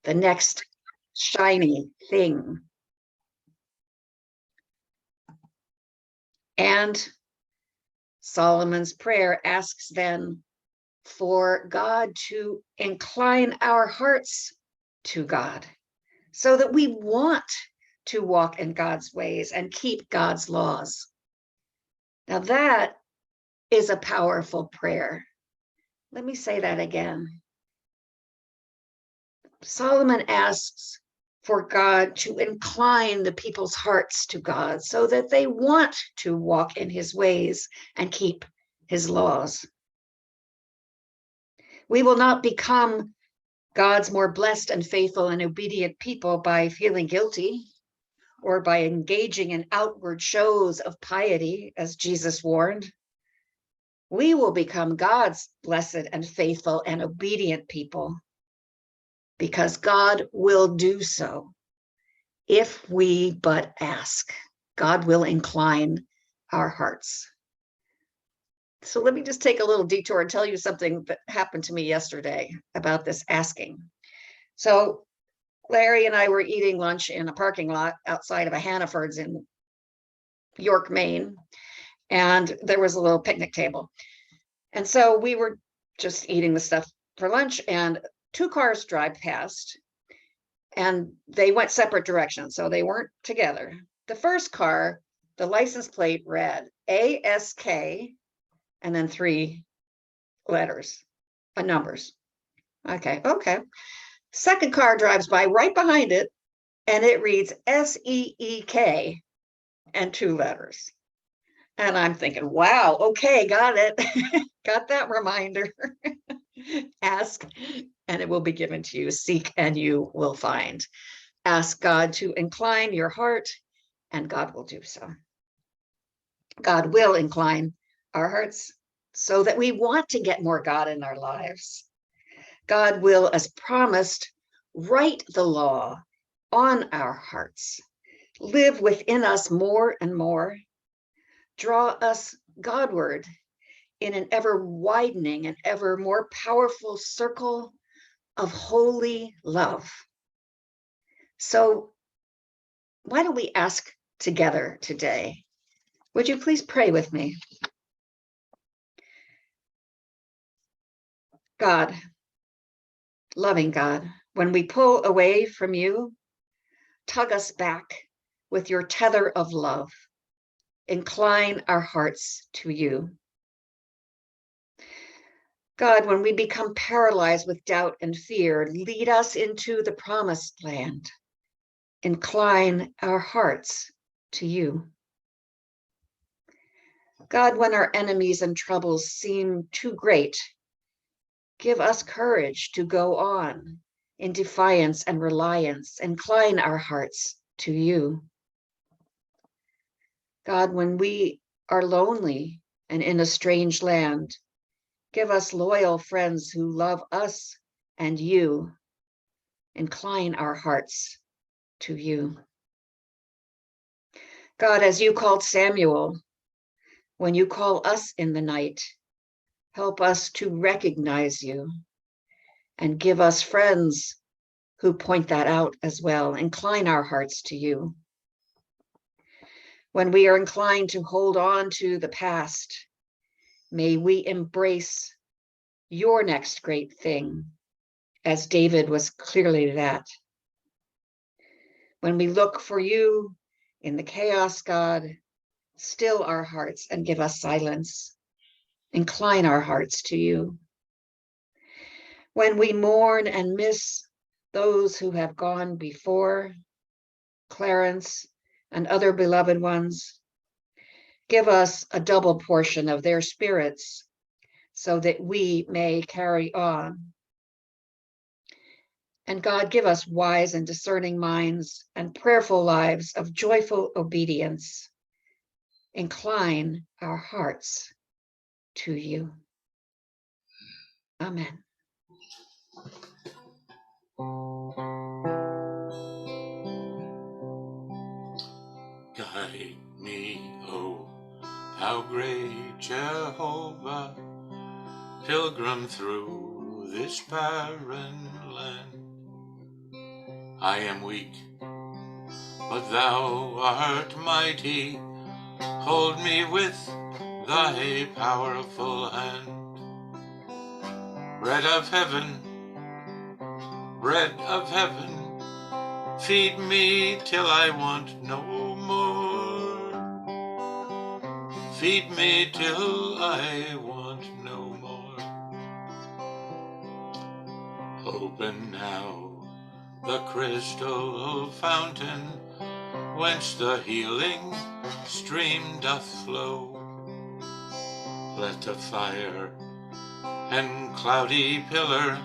the next shiny thing. And Solomon's prayer asks then for God to incline our hearts to God so that we want to walk in God's ways and keep God's laws. Now that is a powerful prayer. Let me say that again. Solomon asks for God to incline the people's hearts to God so that they want to walk in his ways and keep his laws. We will not become God's more blessed and faithful and obedient people by feeling guilty or by engaging in outward shows of piety, as Jesus warned. We will become God's blessed and faithful and obedient people because God will do so if we but ask. God will incline our hearts. So let me just take a little detour and tell you something that happened to me yesterday about this asking. So Larry and I were eating lunch in a parking lot outside of a Hannaford's in York, Maine, and there was a little picnic table. And so we were just eating the stuff for lunch, and two cars drive past, and they went separate directions, so they weren't together. The first car, the license plate read ASK, and then 3 letters, numbers. Okay. Second car drives by right behind it, and it reads SEEK and 2 letters. And I'm thinking, wow, okay, got it. Got that reminder. Ask, and it will be given to you. Seek, and you will find. Ask God to incline your heart, and God will do so. God will incline our hearts so that we want to get more God in our lives. God will, as promised, write the law on our hearts, live within us more and more, draw us Godward in an ever widening and ever more powerful circle of holy love. So why don't we ask together today? Would you please pray with me? God, loving God, when we pull away from you, tug us back with your tether of love. Incline our hearts to you. God, when we become paralyzed with doubt and fear, lead us into the promised land. Incline our hearts to you. God, when our enemies and troubles seem too great, give us courage to go on in defiance and reliance. Incline our hearts to you. God, when we are lonely and in a strange land, give us loyal friends who love us and you. Incline our hearts to you. God, as you called Samuel, when you call us in the night, help us to recognize you and give us friends who point that out as well. Incline our hearts to you. When we are inclined to hold on to the past, may we embrace your next great thing, as David was clearly that. When we look for you in the chaos, God, still our hearts and give us silence. Incline our hearts to you. When we mourn and miss those who have gone before, Clarence and other beloved ones, give us a double portion of their spirits so that we may carry on. And God, give us wise and discerning minds and prayerful lives of joyful obedience. Incline our hearts to you. Amen. Guide me, oh, thou great Jehovah, pilgrim through this barren land. I am weak, but thou art mighty. Hold me with thy powerful hand. Bread of heaven, feed me till I want no more. Feed me till I want no more. Open now the crystal fountain, whence the healing stream doth flow. Let the fire and cloudy pillar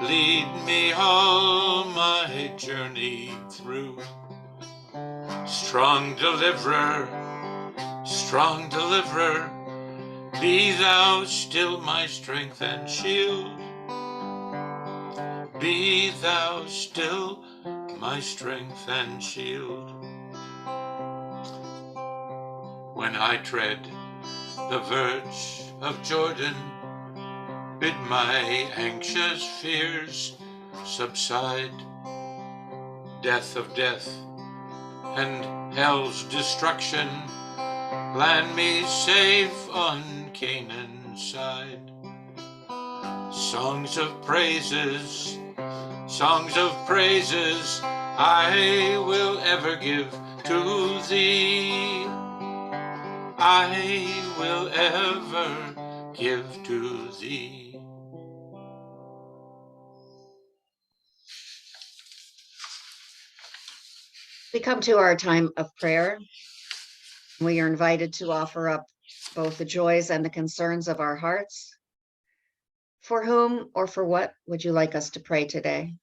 lead me all my journey through. Strong deliverer, be thou still my strength and shield. Be thou still my strength and shield. When I tread the verge of Jordan, bid my anxious fears subside. Death of death and hell's destruction, land me safe on Canaan's side. Songs of praises, I will ever give to thee. I will ever give to thee. We come to our time of prayer. We are invited to offer up both the joys and the concerns of our hearts. For whom or for what would you like us to pray today?